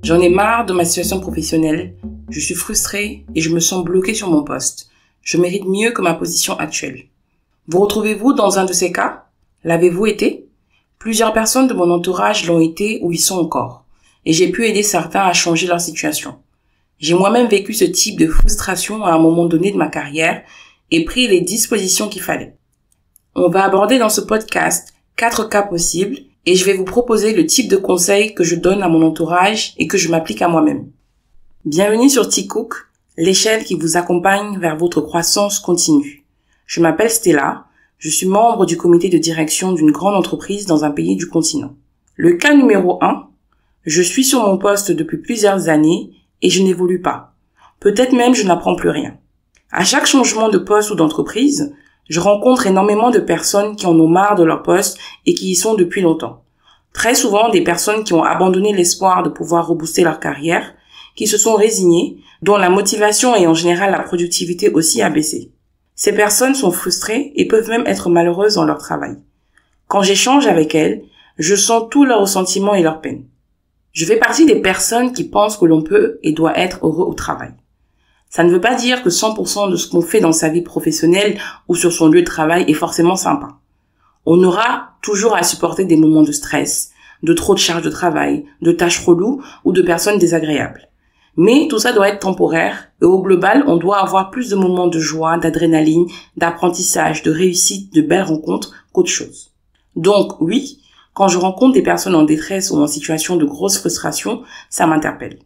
J'en ai marre de ma situation professionnelle, je suis frustrée et je me sens bloquée sur mon poste. Je mérite mieux que ma position actuelle. Vous retrouvez-vous dans un de ces cas? L'avez-vous été? Plusieurs personnes de mon entourage l'ont été ou y sont encore, et j'ai pu aider certains à changer leur situation. J'ai moi-même vécu ce type de frustration à un moment donné de ma carrière et pris les dispositions qu'il fallait. On va aborder dans ce podcast 4 cas possibles et je vais vous proposer le type de conseils que je donne à mon entourage et que je m'applique à moi-même. Bienvenue sur T-Cook, l'échelle qui vous accompagne vers votre croissance continue. Je m'appelle Stella, je suis membre du comité de direction d'une grande entreprise dans un pays du continent. Le cas numéro 1, je suis sur mon poste depuis plusieurs années et je n'évolue pas. Peut-être même je n'apprends plus rien. À chaque changement de poste ou d'entreprise, je rencontre énormément de personnes qui en ont marre de leur poste et qui y sont depuis longtemps. Très souvent, des personnes qui ont abandonné l'espoir de pouvoir rebooster leur carrière, qui se sont résignées, dont la motivation et en général la productivité aussi a baissé. Ces personnes sont frustrées et peuvent même être malheureuses dans leur travail. Quand j'échange avec elles, je sens tous leurs ressentiments et leurs peines. Je fais partie des personnes qui pensent que l'on peut et doit être heureux au travail. Ça ne veut pas dire que 100% de ce qu'on fait dans sa vie professionnelle ou sur son lieu de travail est forcément sympa. On aura toujours à supporter des moments de stress, de trop de charges de travail, de tâches reloues ou de personnes désagréables. Mais tout ça doit être temporaire et au global, on doit avoir plus de moments de joie, d'adrénaline, d'apprentissage, de réussite, de belles rencontres qu'autre chose. Donc oui, quand je rencontre des personnes en détresse ou en situation de grosse frustration, ça m'interpelle.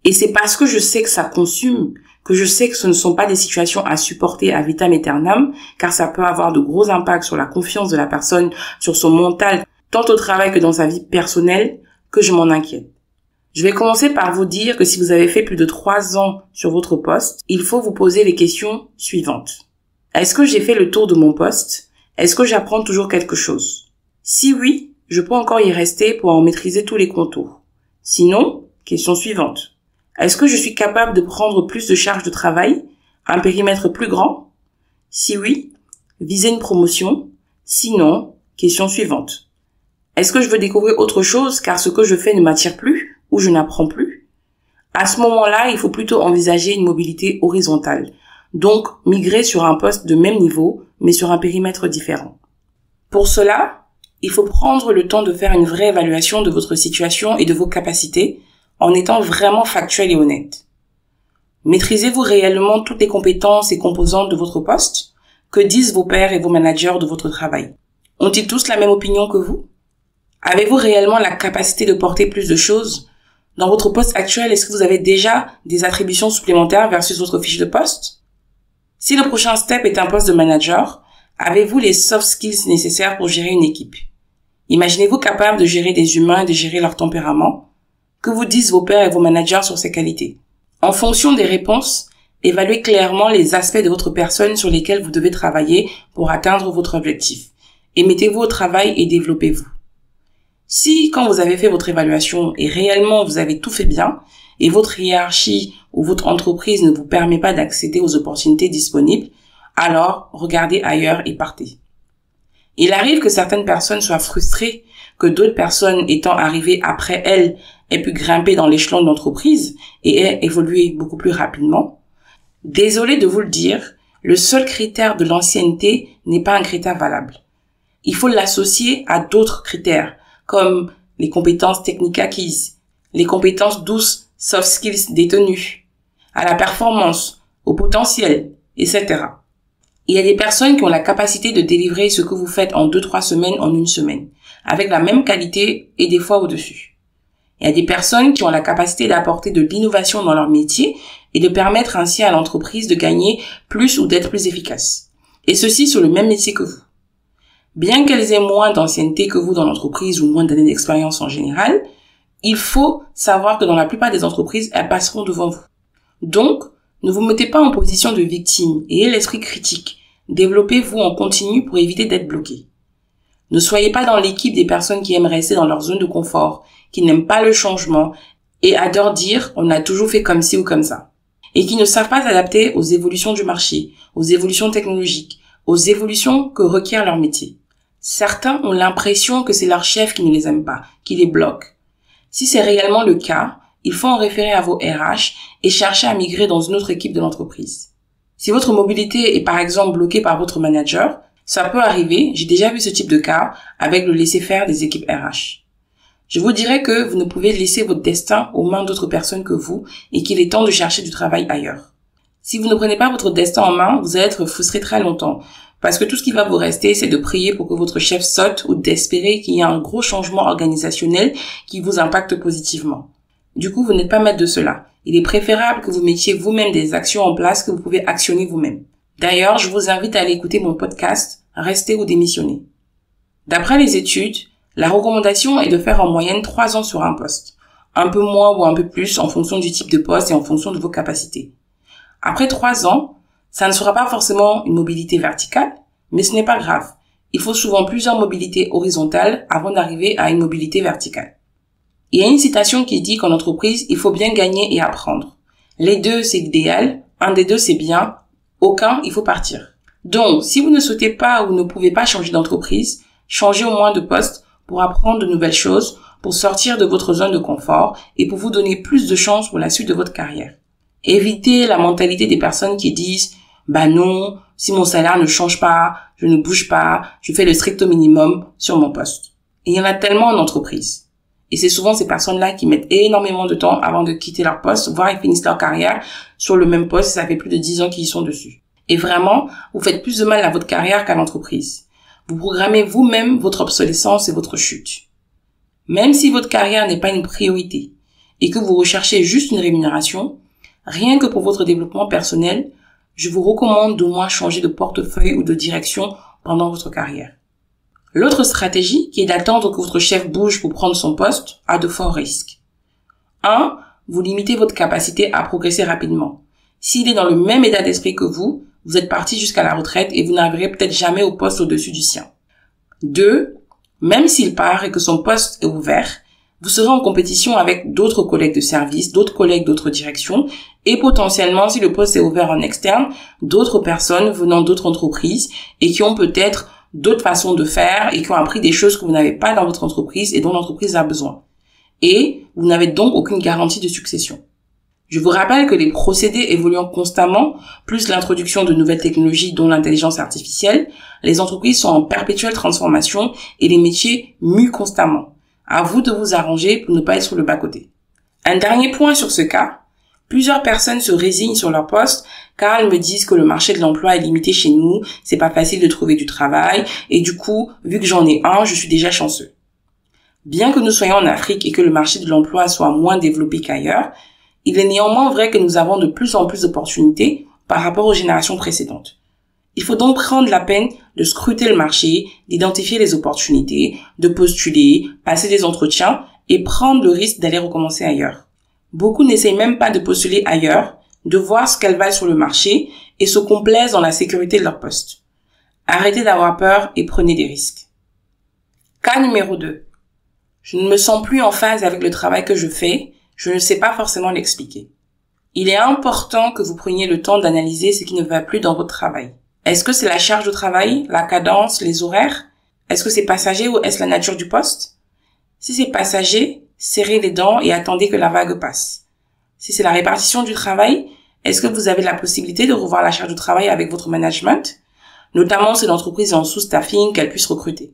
Et c'est parce que je sais que ça consume, que je sais que ce ne sont pas des situations à supporter à vitam aeternam, car ça peut avoir de gros impacts sur la confiance de la personne, sur son mental, tant au travail que dans sa vie personnelle, que je m'en inquiète. Je vais commencer par vous dire que si vous avez fait plus de 3 ans sur votre poste, il faut vous poser les questions suivantes. Est-ce que j'ai fait le tour de mon poste? Est-ce que j'apprends toujours quelque chose? Si oui, je peux encore y rester pour en maîtriser tous les contours. Sinon, question suivante. Est-ce que je suis capable de prendre plus de charges de travail, un périmètre plus grand? Si oui, visez une promotion. Sinon, question suivante. Est-ce que je veux découvrir autre chose car ce que je fais ne m'attire plus ou je n'apprends plus? À ce moment-là, il faut plutôt envisager une mobilité horizontale, donc migrer sur un poste de même niveau mais sur un périmètre différent. Pour cela, il faut prendre le temps de faire une vraie évaluation de votre situation et de vos capacités, en étant vraiment factuel et honnête. Maîtrisez-vous réellement toutes les compétences et composantes de votre poste? Que disent vos pairs et vos managers de votre travail? Ont-ils tous la même opinion que vous? Avez-vous réellement la capacité de porter plus de choses? Dans votre poste actuel, est-ce que vous avez déjà des attributions supplémentaires versus votre fiche de poste? Si le prochain step est un poste de manager, avez-vous les soft skills nécessaires pour gérer une équipe? Imaginez-vous capable de gérer des humains et de gérer leur tempérament? Que vous disent vos pairs et vos managers sur ces qualités? En fonction des réponses, évaluez clairement les aspects de votre personne sur lesquels vous devez travailler pour atteindre votre objectif. Et mettez-vous au travail et développez-vous. Si, quand vous avez fait votre évaluation et réellement vous avez tout fait bien, et votre hiérarchie ou votre entreprise ne vous permet pas d'accéder aux opportunités disponibles, alors regardez ailleurs et partez. Il arrive que certaines personnes soient frustrées que d'autres personnes étant arrivées après elles aient pu grimper dans l'échelon de l'entreprise et aient évolué beaucoup plus rapidement. Désolé de vous le dire, le seul critère de l'ancienneté n'est pas un critère valable. Il faut l'associer à d'autres critères, comme les compétences techniques acquises, les compétences douces, soft skills détenues, à la performance, au potentiel, etc. Il y a des personnes qui ont la capacité de délivrer ce que vous faites en 2-3 semaines en 1 semaine, avec la même qualité et des fois au-dessus. Il y a des personnes qui ont la capacité d'apporter de l'innovation dans leur métier et de permettre ainsi à l'entreprise de gagner plus ou d'être plus efficace. Et ceci sur le même métier que vous. Bien qu'elles aient moins d'ancienneté que vous dans l'entreprise ou moins d'années d'expérience en général, il faut savoir que dans la plupart des entreprises, elles passeront devant vous. Donc, ne vous mettez pas en position de victime et ayez l'esprit critique. Développez-vous en continu pour éviter d'être bloqué. Ne soyez pas dans l'équipe des personnes qui aiment rester dans leur zone de confort, qui n'aiment pas le changement et adorent dire on a toujours fait comme ci ou comme ça, et qui ne savent pas s'adapter aux évolutions du marché, aux évolutions technologiques, aux évolutions que requiert leur métier. Certains ont l'impression que c'est leur chef qui ne les aime pas, qui les bloque. Si c'est réellement le cas, il faut en référer à vos RH et chercher à migrer dans une autre équipe de l'entreprise. Si votre mobilité est par exemple bloquée par votre manager, ça peut arriver, j'ai déjà vu ce type de cas avec le laisser-faire des équipes RH. Je vous dirais que vous ne pouvez laisser votre destin aux mains d'autres personnes que vous et qu'il est temps de chercher du travail ailleurs. Si vous ne prenez pas votre destin en main, vous allez être frustré très longtemps parce que tout ce qui va vous rester, c'est de prier pour que votre chef saute ou d'espérer qu'il y ait un gros changement organisationnel qui vous impacte positivement. Du coup, vous n'êtes pas maître de cela. Il est préférable que vous mettiez vous-même des actions en place que vous pouvez actionner vous-même. D'ailleurs, je vous invite à aller écouter mon podcast « Rester ou démissionner ». D'après les études, la recommandation est de faire en moyenne 3 ans sur un poste. Un peu moins ou un peu plus en fonction du type de poste et en fonction de vos capacités. Après 3 ans, ça ne sera pas forcément une mobilité verticale, mais ce n'est pas grave. Il faut souvent plusieurs mobilités horizontales avant d'arriver à une mobilité verticale. Il y a une citation qui dit qu'en entreprise, il faut bien gagner et apprendre. Les deux, c'est l'idéal. Un des deux, c'est bien. Aucun, il faut partir. Donc, si vous ne souhaitez pas ou ne pouvez pas changer d'entreprise, changez au moins de poste pour apprendre de nouvelles choses, pour sortir de votre zone de confort et pour vous donner plus de chances pour la suite de votre carrière. Évitez la mentalité des personnes qui disent « Bah non, si mon salaire ne change pas, je ne bouge pas, je fais le strict minimum sur mon poste. » Et il y en a tellement en entreprise. Et c'est souvent ces personnes-là qui mettent énormément de temps avant de quitter leur poste, voire ils finissent leur carrière sur le même poste, ça fait plus de 10 ans qu'ils y sont dessus. Et vraiment, vous faites plus de mal à votre carrière qu'à l'entreprise. Vous programmez vous-même votre obsolescence et votre chute. Même si votre carrière n'est pas une priorité et que vous recherchez juste une rémunération, rien que pour votre développement personnel, je vous recommande d'au moins changer de portefeuille ou de direction pendant votre carrière. L'autre stratégie, qui est d'attendre que votre chef bouge pour prendre son poste, a de forts risques. 1. Vous limitez votre capacité à progresser rapidement. S'il est dans le même état d'esprit que vous êtes parti jusqu'à la retraite et vous n'arriverez peut-être jamais au poste au-dessus du sien. 2. Même s'il part et que son poste est ouvert, vous serez en compétition avec d'autres collègues de service, d'autres collègues d'autres directions et potentiellement, si le poste est ouvert en externe, d'autres personnes venant d'autres entreprises et qui ont peut-être d'autres façons de faire et qui ont appris des choses que vous n'avez pas dans votre entreprise et dont l'entreprise a besoin. Et vous n'avez donc aucune garantie de succession. Je vous rappelle que les procédés évoluant constamment, plus l'introduction de nouvelles technologies dont l'intelligence artificielle, les entreprises sont en perpétuelle transformation et les métiers muent constamment. À vous de vous arranger pour ne pas être sur le bas-côté. Un dernier point sur ce cas. Plusieurs personnes se résignent sur leur poste car elles me disent que le marché de l'emploi est limité chez nous, c'est pas facile de trouver du travail et du coup, vu que j'en ai un, je suis déjà chanceux. Bien que nous soyons en Afrique et que le marché de l'emploi soit moins développé qu'ailleurs, il est néanmoins vrai que nous avons de plus en plus d'opportunités par rapport aux générations précédentes. Il faut donc prendre la peine de scruter le marché, d'identifier les opportunités, de postuler, passer des entretiens et prendre le risque d'aller recommencer ailleurs. Beaucoup n'essayent même pas de postuler ailleurs, de voir ce qu'elles valent sur le marché et se complaisent dans la sécurité de leur poste. Arrêtez d'avoir peur et prenez des risques. Cas numéro 2. Je ne me sens plus en phase avec le travail que je fais, je ne sais pas forcément l'expliquer. Il est important que vous preniez le temps d'analyser ce qui ne va plus dans votre travail. Est-ce que c'est la charge de travail, la cadence, les horaires? Est-ce que c'est passager ou est-ce la nature du poste? Si c'est passager, serrez les dents et attendez que la vague passe. Si c'est la répartition du travail, est-ce que vous avez la possibilité de revoir la charge de travail avec votre management? Notamment si l'entreprise est en sous-staffing, qu'elle puisse recruter.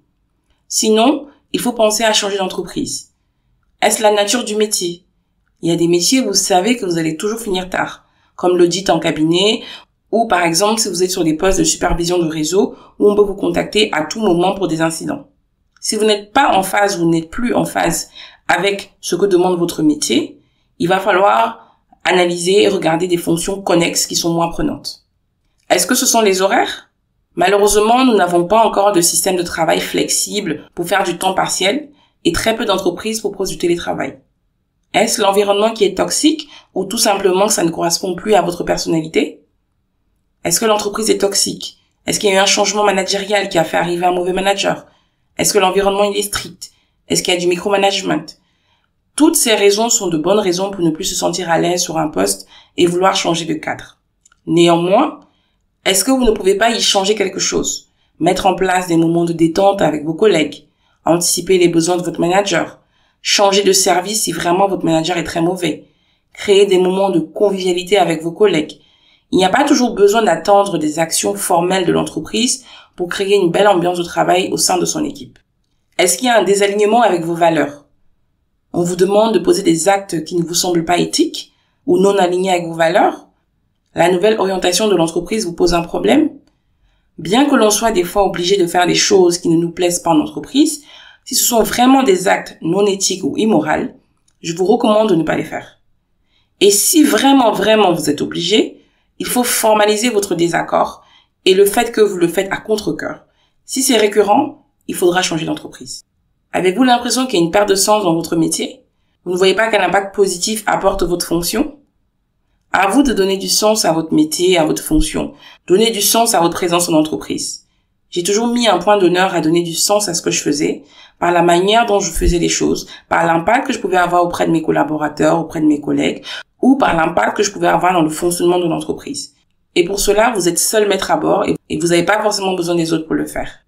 Sinon, il faut penser à changer d'entreprise. Est-ce la nature du métier? Il y a des métiers où vous savez que vous allez toujours finir tard, comme l'audit en cabinet, ou par exemple si vous êtes sur des postes de supervision de réseau où on peut vous contacter à tout moment pour des incidents. Si vous n'êtes pas en phase, vous n'êtes plus en phase avec ce que demande votre métier, il va falloir analyser et regarder des fonctions connexes qui sont moins prenantes. Est-ce que ce sont les horaires? Malheureusement, nous n'avons pas encore de système de travail flexible pour faire du temps partiel et très peu d'entreprises proposent du télétravail. Est-ce l'environnement qui est toxique ou tout simplement que ça ne correspond plus à votre personnalité? Est-ce que l'entreprise est toxique? Est-ce qu'il y a eu un changement managérial qui a fait arriver un mauvais manager? Est-ce que l'environnement il est strict? Est-ce qu'il y a du micromanagement? Toutes ces raisons sont de bonnes raisons pour ne plus se sentir à l'aise sur un poste et vouloir changer de cadre. Néanmoins, est-ce que vous ne pouvez pas y changer quelque chose? Mettre en place des moments de détente avec vos collègues, anticiper les besoins de votre manager, Changer de service si vraiment votre manager est très mauvais. Créer des moments de convivialité avec vos collègues. Il n'y a pas toujours besoin d'attendre des actions formelles de l'entreprise pour créer une belle ambiance de travail au sein de son équipe. Est-ce qu'il y a un désalignement avec vos valeurs? On vous demande de poser des actes qui ne vous semblent pas éthiques ou non alignés avec vos valeurs? La nouvelle orientation de l'entreprise vous pose un problème? Bien que l'on soit des fois obligé de faire des choses qui ne nous plaisent pas en entreprise, si ce sont vraiment des actes non éthiques ou immoraux, je vous recommande de ne pas les faire. Et si vraiment vous êtes obligé, il faut formaliser votre désaccord et le fait que vous le faites à contre-cœur. Si c'est récurrent, il faudra changer d'entreprise. Avez-vous l'impression qu'il y a une perte de sens dans votre métier? Vous ne voyez pas quel impact positif apporte votre fonction? À vous de donner du sens à votre métier, à votre fonction. Donner du sens à votre présence en entreprise. J'ai toujours mis un point d'honneur à donner du sens à ce que je faisais, par la manière dont je faisais les choses, par l'impact que je pouvais avoir auprès de mes collaborateurs, auprès de mes collègues, ou par l'impact que je pouvais avoir dans le fonctionnement de l'entreprise. Et pour cela, vous êtes seul maître à bord et vous n'avez pas forcément besoin des autres pour le faire.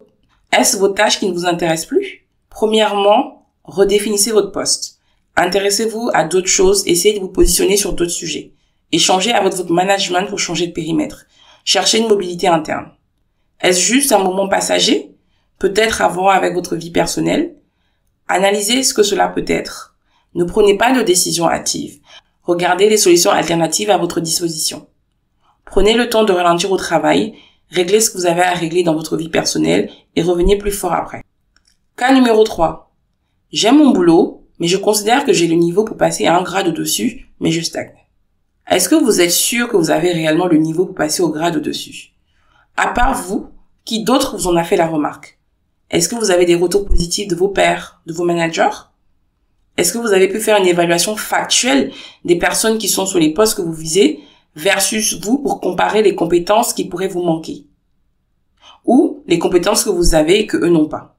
Est-ce vos tâches qui ne vous intéressent plus? Premièrement, redéfinissez votre poste. Intéressez-vous à d'autres choses, essayez de vous positionner sur d'autres sujets. Échangez avec votre management pour changer de périmètre. Cherchez une mobilité interne. Est-ce juste un moment passager? Peut-être à voir avec votre vie personnelle? Analysez ce que cela peut être. Ne prenez pas de décision hâtive. Regardez les solutions alternatives à votre disposition. Prenez le temps de ralentir au travail, réglez ce que vous avez à régler dans votre vie personnelle et revenez plus fort après. Cas numéro 3. J'aime mon boulot, mais je considère que j'ai le niveau pour passer à un grade au-dessus, mais je stagne. Est-ce que vous êtes sûr que vous avez réellement le niveau pour passer au grade au-dessus? À part vous, qui d'autre vous en a fait la remarque? Est-ce que vous avez des retours positifs de vos pairs, de vos managers? Est-ce que vous avez pu faire une évaluation factuelle des personnes qui sont sur les postes que vous visez versus vous pour comparer les compétences qui pourraient vous manquer? Ou les compétences que vous avez et que eux n'ont pas?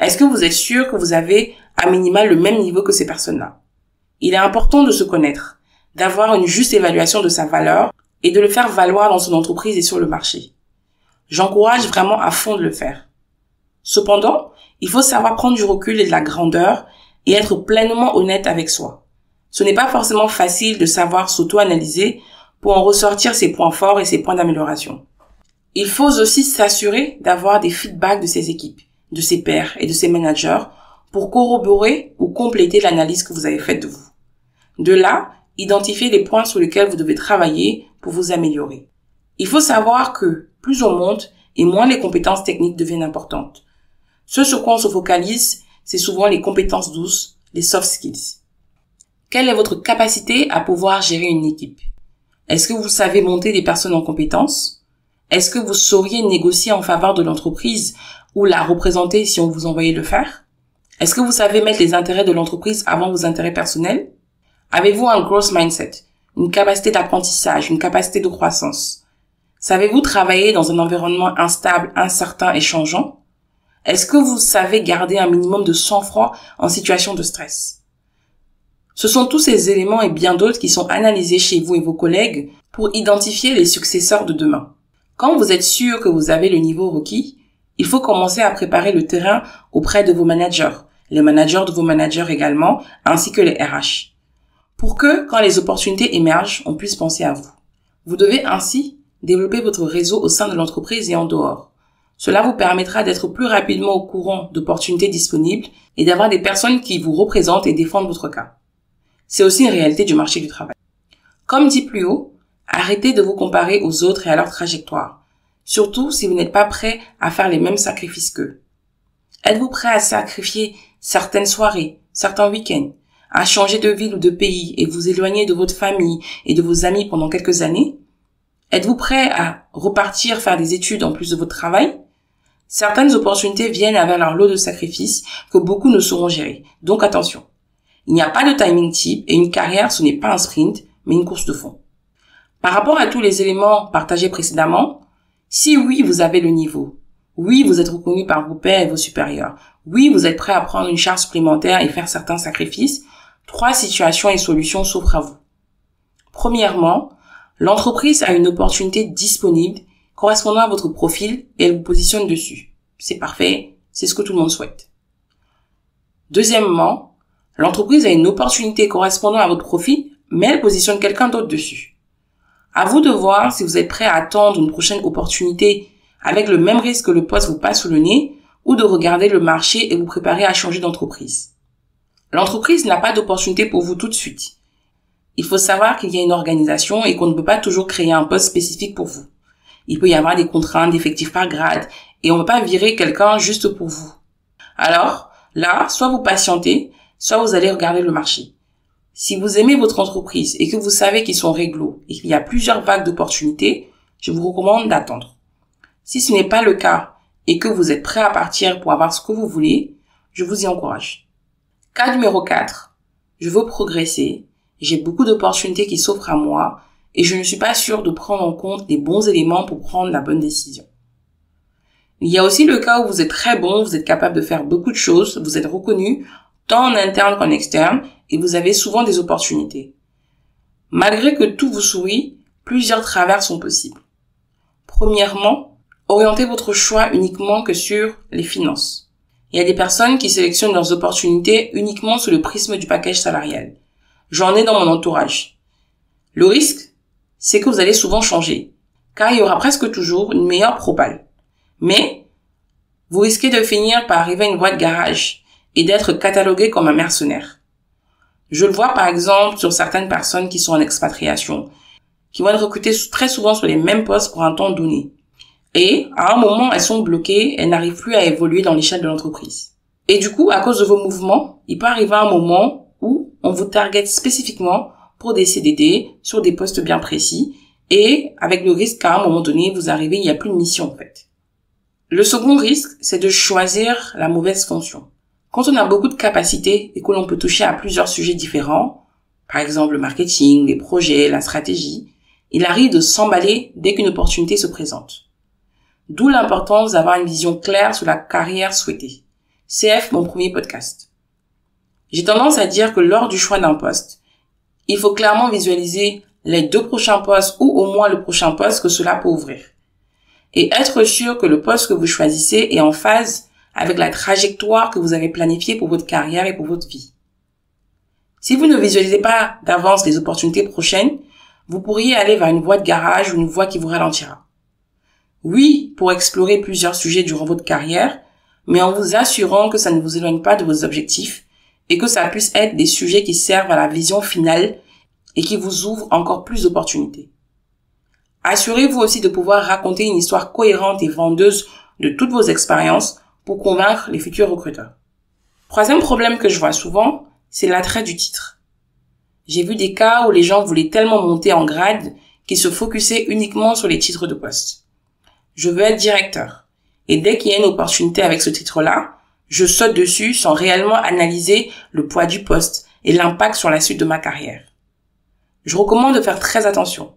Est-ce que vous êtes sûr que vous avez à minima le même niveau que ces personnes-là? Il est important de se connaître, d'avoir une juste évaluation de sa valeur et de le faire valoir dans son entreprise et sur le marché. J'encourage vraiment à fond de le faire. Cependant, il faut savoir prendre du recul et de la grandeur et être pleinement honnête avec soi. Ce n'est pas forcément facile de savoir s'auto-analyser pour en ressortir ses points forts et ses points d'amélioration. Il faut aussi s'assurer d'avoir des feedbacks de ses équipes, de ses pairs et de ses managers pour corroborer ou compléter l'analyse que vous avez faite de vous. De là, identifiez les points sur lesquels vous devez travailler pour vous améliorer. Il faut savoir que plus on monte et moins les compétences techniques deviennent importantes. Ce sur quoi on se focalise, c'est souvent les compétences douces, les soft skills. Quelle est votre capacité à pouvoir gérer une équipe? Est-ce que vous savez monter des personnes en compétences? Est-ce que vous sauriez négocier en faveur de l'entreprise ou la représenter si on vous envoyait le faire? Est-ce que vous savez mettre les intérêts de l'entreprise avant vos intérêts personnels? Avez-vous un growth mindset, une capacité d'apprentissage, une capacité de croissance? Savez-vous travailler dans un environnement instable, incertain et changeant? Est-ce que vous savez garder un minimum de sang-froid en situation de stress? Ce sont tous ces éléments et bien d'autres qui sont analysés chez vous et vos collègues pour identifier les successeurs de demain. Quand vous êtes sûr que vous avez le niveau requis, il faut commencer à préparer le terrain auprès de vos managers, les managers de vos managers également, ainsi que les RH. Pour que, quand les opportunités émergent, on puisse penser à vous. Vous devez ainsi développer votre réseau au sein de l'entreprise et en dehors. Cela vous permettra d'être plus rapidement au courant d'opportunités disponibles et d'avoir des personnes qui vous représentent et défendent votre cas. C'est aussi une réalité du marché du travail. Comme dit plus haut, arrêtez de vous comparer aux autres et à leur trajectoire, surtout si vous n'êtes pas prêt à faire les mêmes sacrifices qu'eux. Êtes-vous prêt à sacrifier certaines soirées, certains week-ends, à changer de ville ou de pays et vous éloigner de votre famille et de vos amis pendant quelques années? Êtes-vous prêt à repartir faire des études en plus de votre travail? Certaines opportunités viennent avec leur lot de sacrifices que beaucoup ne sauront gérer. Donc attention. Il n'y a pas de timing type et une carrière, ce n'est pas un sprint, mais une course de fond. Par rapport à tous les éléments partagés précédemment, si oui, vous avez le niveau. Oui, vous êtes reconnu par vos pairs et vos supérieurs. Oui, vous êtes prêt à prendre une charge supplémentaire et faire certains sacrifices. 3 situations et solutions s'offrent à vous. Premièrement, l'entreprise a une opportunité disponible correspondant à votre profil et elle vous positionne dessus. C'est parfait, c'est ce que tout le monde souhaite. Deuxièmement, L'entreprise a une opportunité correspondant à votre profil, mais elle positionne quelqu'un d'autre dessus. À vous de voir si vous êtes prêt à attendre une prochaine opportunité avec le même risque que le poste vous passe sous le nez, ou de regarder le marché et vous préparer à changer d'entreprise. L'entreprise n'a pas d'opportunité pour vous tout de suite. Il faut savoir qu'il y a une organisation et qu'on ne peut pas toujours créer un poste spécifique pour vous. Il peut y avoir des contraintes d'effectifs par grade et on ne peut pas virer quelqu'un juste pour vous. Alors, là, soit vous patientez, soit vous allez regarder le marché. Si vous aimez votre entreprise et que vous savez qu'ils sont réglo et qu'il y a plusieurs vagues d'opportunités, je vous recommande d'attendre. Si ce n'est pas le cas et que vous êtes prêt à partir pour avoir ce que vous voulez, je vous y encourage. Cas numéro 4. Je veux progresser, j'ai beaucoup d'opportunités qui s'offrent à moi et je ne suis pas sûre de prendre en compte les bons éléments pour prendre la bonne décision. Il y a aussi le cas où vous êtes très bon, vous êtes capable de faire beaucoup de choses, vous êtes reconnu, tant en interne qu'en externe, et vous avez souvent des opportunités. Malgré que tout vous sourit, plusieurs travers sont possibles. Premièrement, orientez votre choix uniquement que sur les finances. Il y a des personnes qui sélectionnent leurs opportunités uniquement sous le prisme du package salarial. J'en ai dans mon entourage. Le risque, c'est que vous allez souvent changer, car il y aura presque toujours une meilleure propale. Mais, vous risquez de finir par arriver à une voie de garage et d'être catalogué comme un mercenaire. Je le vois par exemple sur certaines personnes qui sont en expatriation, qui vont être recrutées très souvent sur les mêmes postes pour un temps donné. Et, à un moment, elles sont bloquées, elles n'arrivent plus à évoluer dans l'échelle de l'entreprise. Et du coup, à cause de vos mouvements, il peut arriver un moment où on vous target spécifiquement pour des CDD sur des postes bien précis et avec le risque qu'à un moment donné, vous arrivez, il n'y a plus de mission en fait. Le second risque, c'est de choisir la mauvaise fonction. Quand on a beaucoup de capacités et que l'on peut toucher à plusieurs sujets différents, par exemple le marketing, les projets, la stratégie, il arrive de s'emballer dès qu'une opportunité se présente. D'où l'importance d'avoir une vision claire sur la carrière souhaitée. CF, mon premier podcast. J'ai tendance à dire que lors du choix d'un poste, il faut clairement visualiser les 2 prochains postes ou au moins le prochain poste que cela peut ouvrir. Et être sûr que le poste que vous choisissez est en phase avec la trajectoire que vous avez planifiée pour votre carrière et pour votre vie. Si vous ne visualisez pas d'avance les opportunités prochaines, vous pourriez aller vers une voie de garage ou une voie qui vous ralentira. Oui, pour explorer plusieurs sujets durant votre carrière, mais en vous assurant que ça ne vous éloigne pas de vos objectifs et que ça puisse être des sujets qui servent à la vision finale et qui vous ouvrent encore plus d'opportunités. Assurez-vous aussi de pouvoir raconter une histoire cohérente et vendeuse de toutes vos expériences pour convaincre les futurs recruteurs. Troisième problème que je vois souvent, c'est l'attrait du titre. J'ai vu des cas où les gens voulaient tellement monter en grade qu'ils se focusaient uniquement sur les titres de poste. Je veux être directeur. Et dès qu'il y a une opportunité avec ce titre-là, je saute dessus sans réellement analyser le poids du poste et l'impact sur la suite de ma carrière. Je recommande de faire très attention.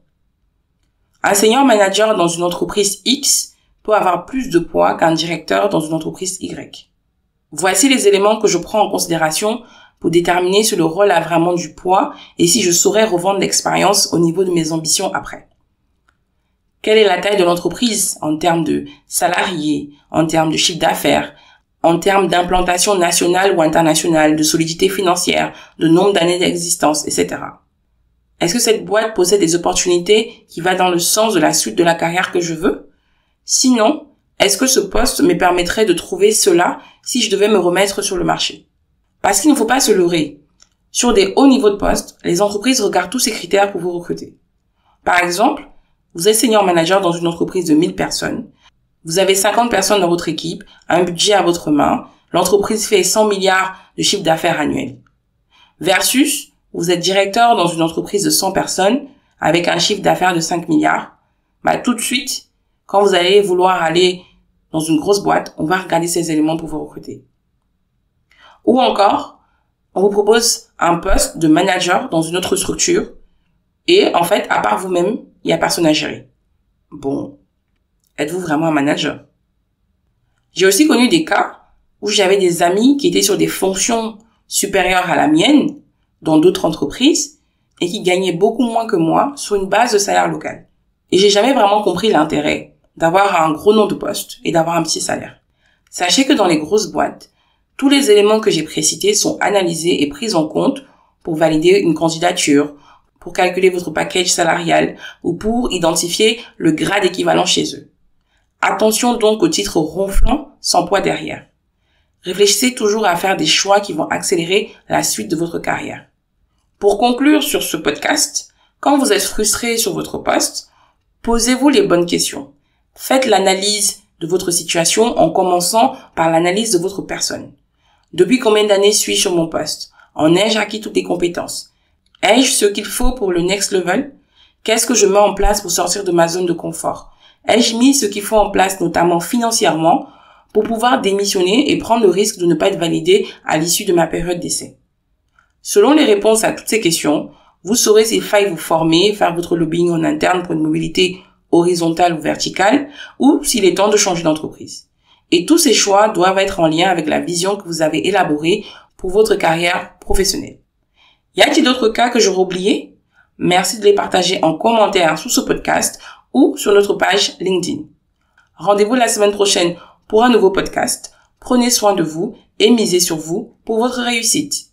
Un senior manager dans une entreprise X peut avoir plus de poids qu'un directeur dans une entreprise Y. Voici les éléments que je prends en considération pour déterminer si le rôle a vraiment du poids et si je saurais revendre l'expérience au niveau de mes ambitions après. Quelle est la taille de l'entreprise en termes de salariés, en termes de chiffre d'affaires, en termes d'implantation nationale ou internationale, de solidité financière, de nombre d'années d'existence, etc. Est-ce que cette boîte possède des opportunités qui vont dans le sens de la suite de la carrière que je veux? Sinon, est-ce que ce poste me permettrait de trouver cela si je devais me remettre sur le marché? Parce qu'il ne faut pas se leurrer. Sur des hauts niveaux de poste, les entreprises regardent tous ces critères pour vous recruter. Par exemple, vous êtes senior manager dans une entreprise de 1000 personnes. Vous avez 50 personnes dans votre équipe, un budget à votre main. L'entreprise fait 100 milliards de chiffre d'affaires annuel. Versus, vous êtes directeur dans une entreprise de 100 personnes avec un chiffre d'affaires de 5 milliards. Tout de suite, quand vous allez vouloir aller dans une grosse boîte, on va regarder ces éléments pour vous recruter. Ou encore, on vous propose un poste de manager dans une autre structure et en fait, à part vous-même, il n'y a personne à gérer. Bon, êtes-vous vraiment un manager? J'ai aussi connu des cas où j'avais des amis qui étaient sur des fonctions supérieures à la mienne dans d'autres entreprises et qui gagnaient beaucoup moins que moi sur une base de salaire local. Et j'ai jamais vraiment compris l'intérêt d'avoir un gros nom de poste et d'avoir un petit salaire. Sachez que dans les grosses boîtes, Tous les éléments que j'ai précités sont analysés et pris en compte pour valider une candidature, pour calculer votre package salarial ou pour identifier le grade équivalent chez eux. Attention donc aux titres ronflants sans poids derrière. Réfléchissez toujours à faire des choix qui vont accélérer la suite de votre carrière. Pour conclure sur ce podcast, quand vous êtes frustré sur votre poste, posez-vous les bonnes questions. Faites l'analyse de votre situation en commençant par l'analyse de votre personne. Depuis combien d'années suis-je sur mon poste? En ai-je acquis toutes les compétences? Ai-je ce qu'il faut pour le next level? Qu'est-ce que je mets en place pour sortir de ma zone de confort? Ai-je mis ce qu'il faut en place, notamment financièrement, pour pouvoir démissionner et prendre le risque de ne pas être validé à l'issue de ma période d'essai? Selon les réponses à toutes ces questions, vous saurez s'il faille vous former, faire votre lobbying en interne pour une mobilité horizontale ou verticale, ou s'il est temps de changer d'entreprise. Et tous ces choix doivent être en lien avec la vision que vous avez élaborée pour votre carrière professionnelle. Y a-t-il d'autres cas que j'aurais oubliés? Merci de les partager en commentaire sous ce podcast ou sur notre page LinkedIn. Rendez-vous la semaine prochaine pour un nouveau podcast. Prenez soin de vous et misez sur vous pour votre réussite.